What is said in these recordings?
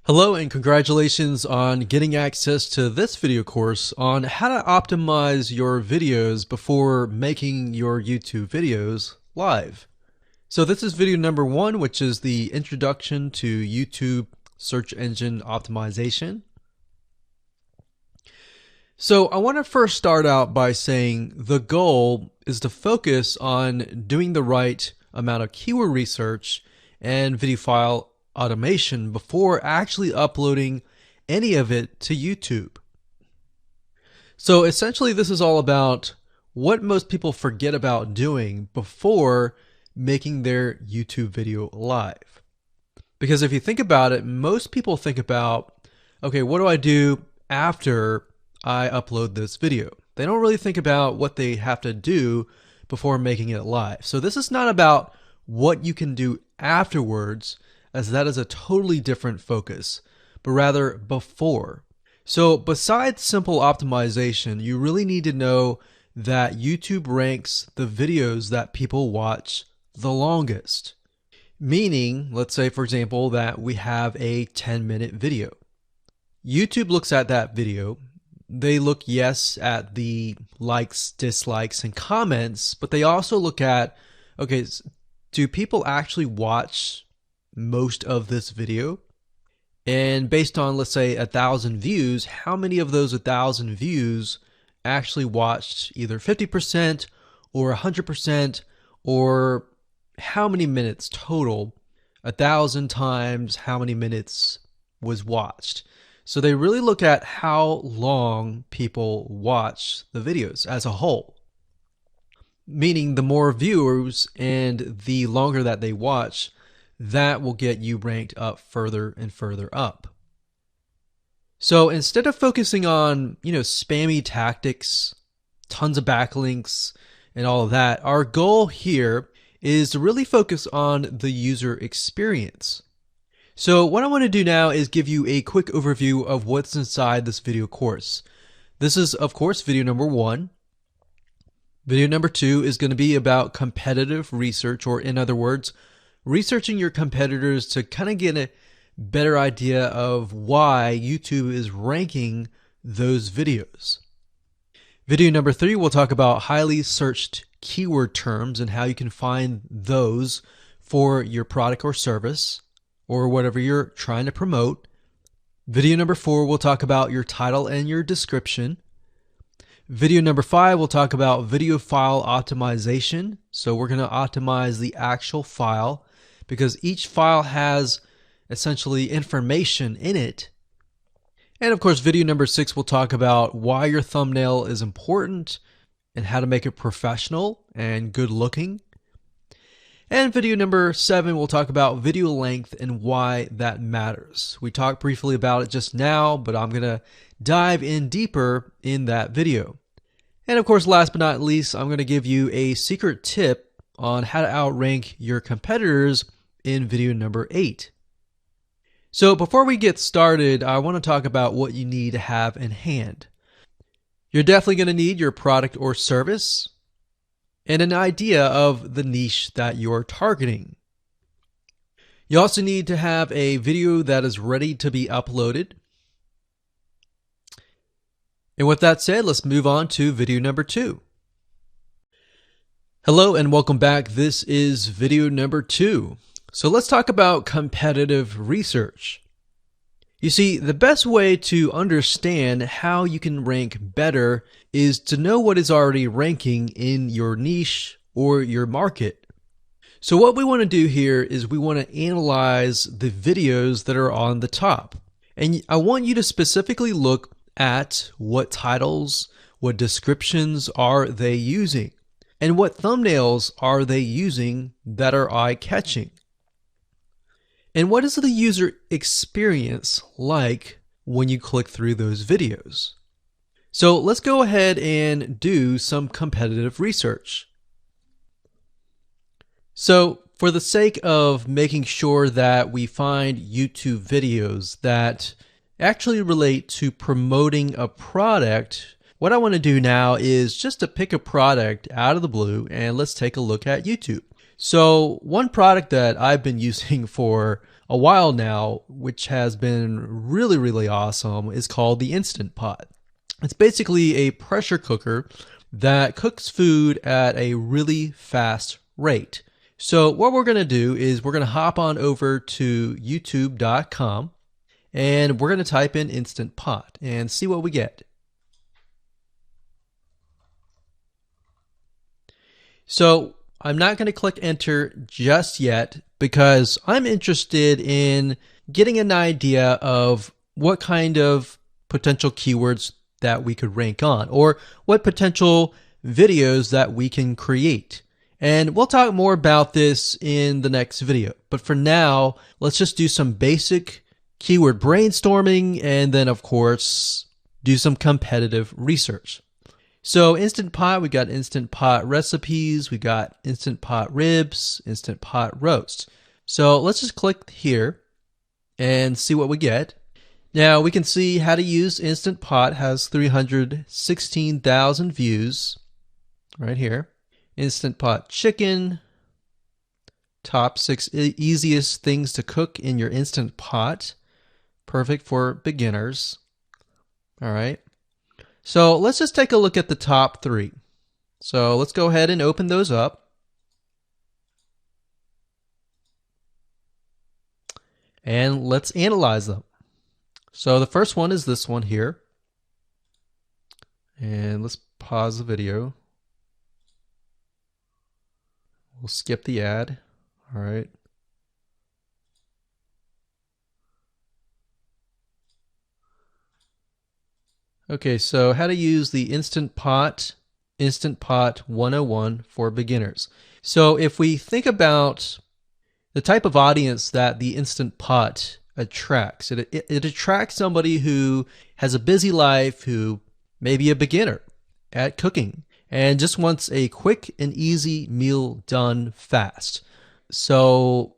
Hello and congratulations on getting access to this video course on how to optimize your videos before making your YouTube videos live. So this is video number 1, which is the introduction to YouTube search engine optimization. So I want to first start out by saying the goal is to focus on doing the right amount of keyword research and video file automation before actually uploading any of it to YouTube. So essentially this is all about what most people forget about doing before making their YouTube video live. Because if you think about it, most people think about, okay, what do I do after I upload this video? They don't really think about what they have to do before making it live. So this is not about what you can do afterwards, as that is a totally different focus, but rather before. So besides simple optimization, you really need to know that YouTube ranks the videos that people watch the longest. Meaning, let's say for example that we have a 10-minute video. YouTube looks at that video. They look, yes, at the likes, dislikes, and comments, but they also look at, okay, do people actually watch most of this video? And based on, let's say, 1,000 views, how many of those 1,000 views actually watched either 50% or 100%, or how many minutes total? 1,000 times how many minutes was watched. So they really look at how long people watch the videos as a whole. Meaning the more viewers and the longer that they watch, that will get you ranked up further and further up. So instead of focusing on, spammy tactics, tons of backlinks, and all of that, our goal here is to really focus on the user experience. So what I want to do now is give you a quick overview of what's inside this video course. This is, of course, video number 1. Video number 2 is going to be about competitive research, or in other words, researching your competitors to kind of get a better idea of why YouTube is ranking those videos. Video number 3, we'll talk about highly searched keyword terms and how you can find those for your product or service or whatever you're trying to promote. Video number 4, we'll talk about your title and your description. Video number 5, we'll talk about video file optimization. So we're going to optimize the actual file because each file has essentially information in it. And of course, video number 6, we'll talk about why your thumbnail is important and how to make it professional and good looking. And video number 7, we'll talk about video length and why that matters. We talked briefly about it just now, but I'm going to dive in deeper in that video. And of course, last but not least, I'm going to give you a secret tip on how to outrank your competitors in video number 8. So before we get started, I want to talk about what you need to have in hand. You're definitely going to need your product or service and an idea of the niche that you're targeting. You also need to have a video that is ready to be uploaded. And with that said, let's move on to video number 2. Hello and welcome back. This is video number 2. So let's talk about competitive research. You see, the best way to understand how you can rank better is to know what is already ranking in your niche or your market. So what we want to do here is we want to analyze the videos that are on the top. And I want you to specifically look at what titles, what descriptions are they using, and what thumbnails are they using that are eye-catching. And what is the user experience like when you click through those videos? So let's go ahead and do some competitive research. So for the sake of making sure that we find YouTube videos that actually relate to promoting a product, what I want to do now is just to pick a product out of the blue and let's take a look at YouTube. So one product that I've been using for a while now, which has been really, really awesome, is called the Instant Pot. It's basically a pressure cooker that cooks food at a really fast rate. So what we're going to do is we're going to hop on over to youtube.com and we're going to type in Instant Pot and see what we get. So I'm not going to click enter just yet because I'm interested in getting an idea of what kind of potential keywords that we could rank on, or what potential videos that we can create. And we'll talk more about this in the next video. But for now, let's just do some basic keyword brainstorming and then, of course, do some competitive research. So Instant Pot, we got Instant Pot recipes, we got Instant Pot ribs, Instant Pot roast. So let's just click here and see what we get. Now we can see how to use Instant Pot has 316,000 views right here. Instant Pot chicken, top 6 easiest things to cook in your Instant Pot. Perfect for beginners. All right. So let's just take a look at the top 3. So let's go ahead and open those up. And let's analyze them. So the first one is this one here. And let's pause the video. We'll skip the ad. All right. Okay, so how to use the Instant Pot 101 for beginners. So if we think about the type of audience that the Instant Pot attracts, it attracts somebody who has a busy life, who may be a beginner at cooking and just wants a quick and easy meal done fast. So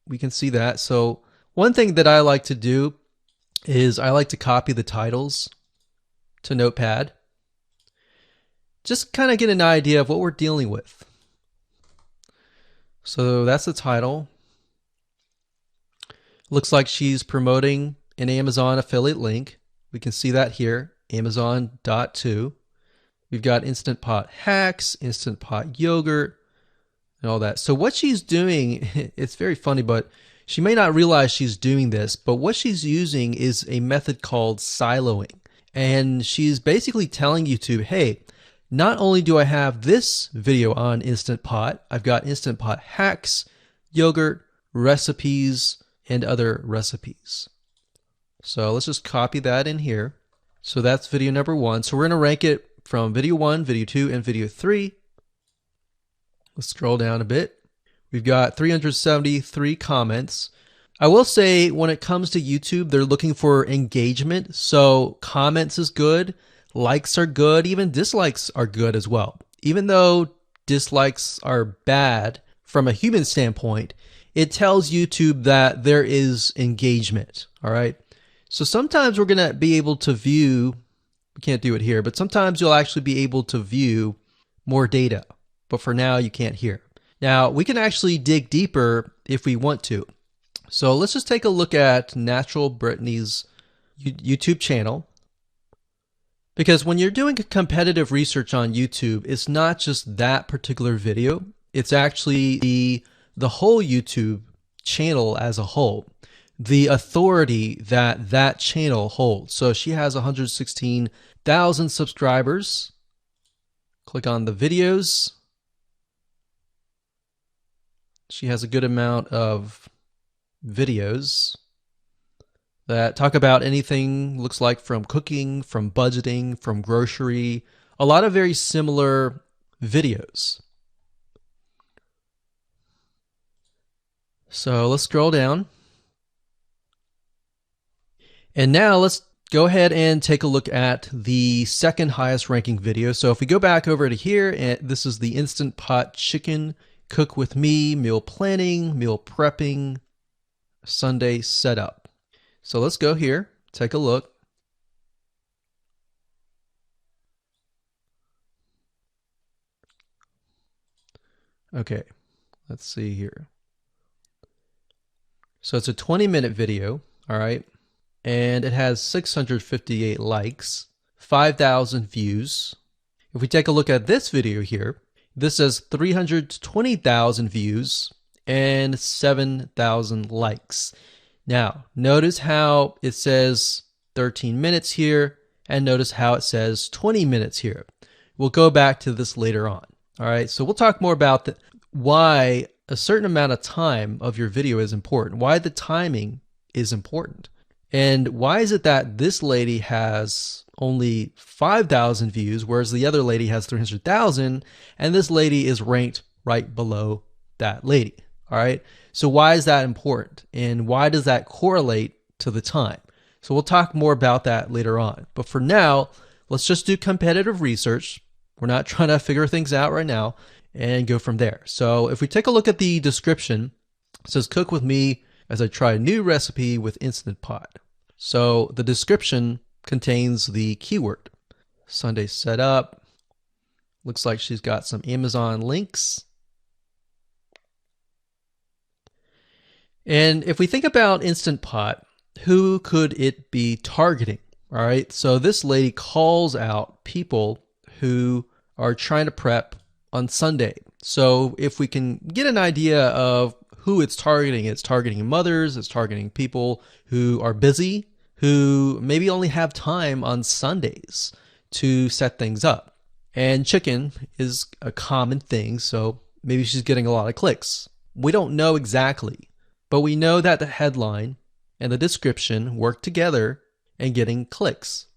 we can see that. So one thing that I like to do is I like to copy the titles to Notepad. Just kind of get an idea of what we're dealing with. So that's the title. Looks like she's promoting an Amazon affiliate link. We can see that here, Amazon.to. We've got Instant Pot hacks, Instant Pot yogurt, and all that. So what she's doing, it's very funny, but she may not realize she's doing this, but what she's using is a method called siloing. And she's basically telling YouTube, hey, not only do I have this video on Instant Pot, I've got Instant Pot hacks, yogurt, recipes, and other recipes. So let's just copy that in here. So that's video number 1. So we're going to rank it from video 1, video 2, and video 3. Let's scroll down a bit. We've got 373 comments. I will say when it comes to YouTube, they're looking for engagement. So comments is good, likes are good, even dislikes are good as well. Even though dislikes are bad from a human standpoint, it tells YouTube that there is engagement. All right. So sometimes we're going to be able to view, we can't do it here, but sometimes you'll actually be able to view more data. But for now, you can't hear. Now, we can actually dig deeper if we want to. So let's just take a look at Natural Brittany's YouTube channel. Because when you're doing competitive research on YouTube, it's not just that particular video. It's actually the whole YouTube channel as a whole. The authority that that channel holds. So she has 116,000 subscribers. Click on the videos. She has a good amount of videos that talk about anything, looks like from cooking, from budgeting, from grocery, a lot of very similar videos. So let's scroll down. And now let's go ahead and take a look at the second highest ranking video. So if we go back over to here, and this is the Instant Pot chicken, cook with me, meal planning, meal prepping, Sunday setup. So let's go here, take a look. Okay, let's see here. So it's a 20-minute video, all right? And it has 658 likes, 5,000 views. If we take a look at this video here, this has 320,000 views and 7,000 likes. Now, notice how it says 13 minutes here, and notice how it says 20 minutes here. We'll go back to this later on. All right, so we'll talk more about why a certain amount of time of your video is important, why the timing is important. And why is it that this lady has only 5,000 views, whereas the other lady has 300,000, and this lady is ranked right below that lady? All right, so why is that important, and why does that correlate to the time? So we'll talk more about that later on. But for now, let's just do competitive research. We're not trying to figure things out right now, and go from there. So if we take a look at the description, it says cook with me as I try a new recipe with Instant Pot. So the description contains the keyword. Sunday setup. Looks like she's got some Amazon links. And if we think about Instant Pot, who could it be targeting? All right, so this lady calls out people who are trying to prep on Sunday. So if we can get an idea of who it's targeting mothers, it's targeting people who are busy, who maybe only have time on Sundays to set things up. And chicken is a common thing, so maybe she's getting a lot of clicks. We don't know exactly, but we know that the headline and the description work together and getting clicks.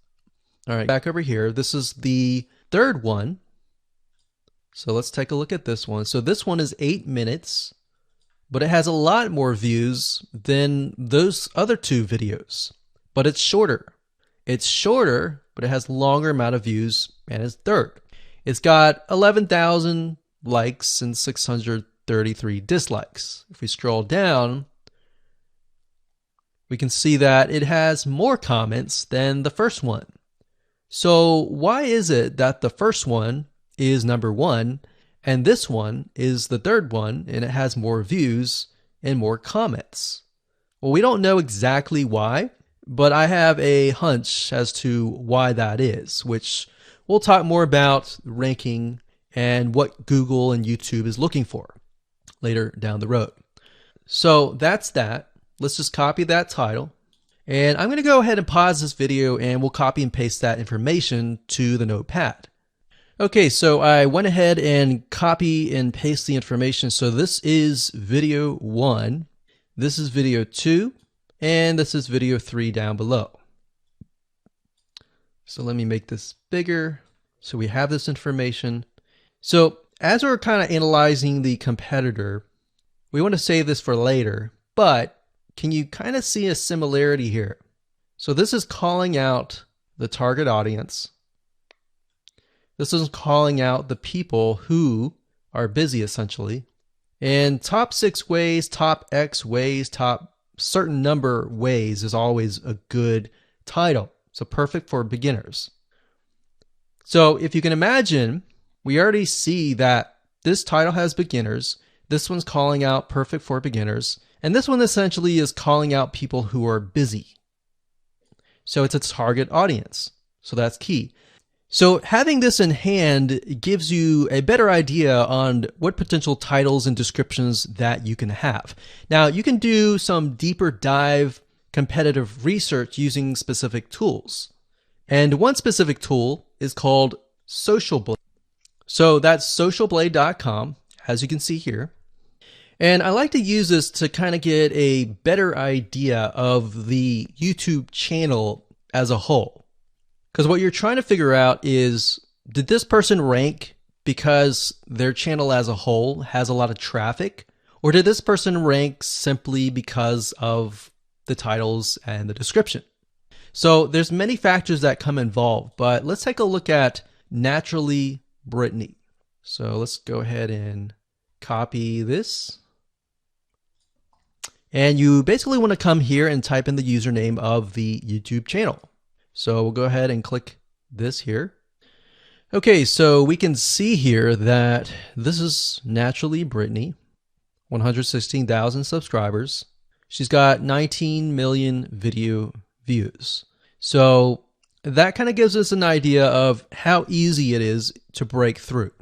All right, back over here, this is the third one. So let's take a look at this one. So this one is 8 minutes, but it has a lot more views than those other two videos. But it's shorter. It's shorter, but it has longer amount of views, and it's third. It's got 11,000 likes and 633 dislikes. If we scroll down, we can see that it has more comments than the first one. So why is it that the first one is number one and this one is the third one and it has more views and more comments? Well, we don't know exactly why, but I have a hunch as to why that is, which we'll talk more about ranking and what Google and YouTube is looking for later down the road. So that's that. Let's just copy that title. And I'm going to go ahead and pause this video and we'll copy and paste that information to the notepad. Okay, so I went ahead and copy and paste the information. So this is video 1, this is video 2, and this is video 3 down below. So let me make this bigger. So we have this information. So as we're kind of analyzing the competitor, we want to save this for later, but can you kind of see a similarity here? So this is calling out the target audience. This is calling out the people who are busy, essentially. And top 6 ways, top X ways, top certain number ways is always a good title. So perfect for beginners. So if you can imagine, we already see that this title has beginners. This one's calling out perfect for beginners. And this one essentially is calling out people who are busy. So it's a target audience. So that's key. So having this in hand gives you a better idea on what potential titles and descriptions that you can have. Now, you can do some deeper dive competitive research using specific tools. And one specific tool is called Social Blade. So that's socialblade.com, as you can see here. And I like to use this to kind of get a better idea of the YouTube channel as a whole. Because what you're trying to figure out is, did this person rank because their channel as a whole has a lot of traffic? Or did this person rank simply because of the titles and the description? So there's many factors that come involved, but let's take a look at Naturally Brittany. So let's go ahead and copy this. And you basically want to come here and type in the username of the YouTube channel. So we'll go ahead and click this here. Okay, so we can see here that this is Naturally Brittany, 116,000 subscribers. She's got 19 million video views. So that kind of gives us an idea of how easy it is to break through.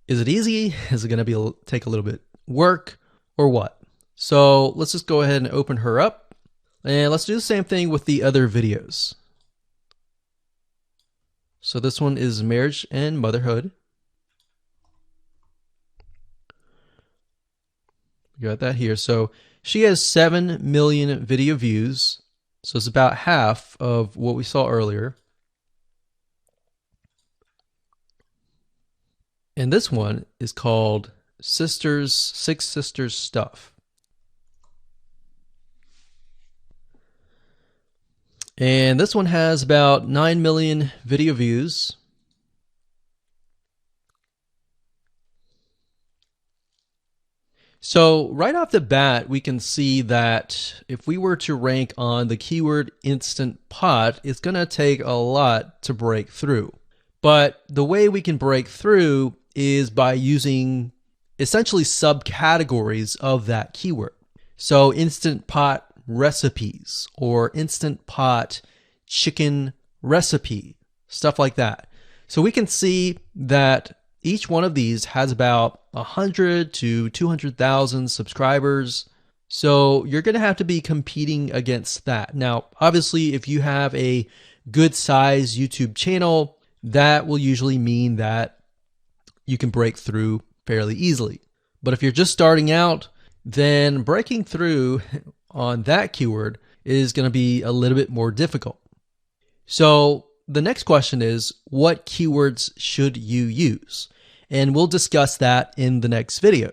Is it easy? Is it going to take a little bit work or what? So let's just go ahead and open her up, and let's do the same thing with the other videos. So this one is marriage and motherhood. We got that here. So she has 7 million video views. So it's about half of what we saw earlier. And this one is called Six Sisters Stuff. And this one has about 9 million video views. So right off the bat, we can see that if we were to rank on the keyword Instant Pot, it's going to take a lot to break through. But the way we can break through is by using essentially subcategories of that keyword. So Instant Pot recipes or Instant Pot chicken recipe, stuff like that. So we can see that each one of these has about 100 to 200,000 subscribers. So you're going to have to be competing against that. Now, obviously, if you have a good size YouTube channel, that will usually mean that you can break through fairly easily. But if you're just starting out, then breaking through on that keyword is going to be a little bit more difficult. So the next question is, what keywords should you use? And we'll discuss that in the next video.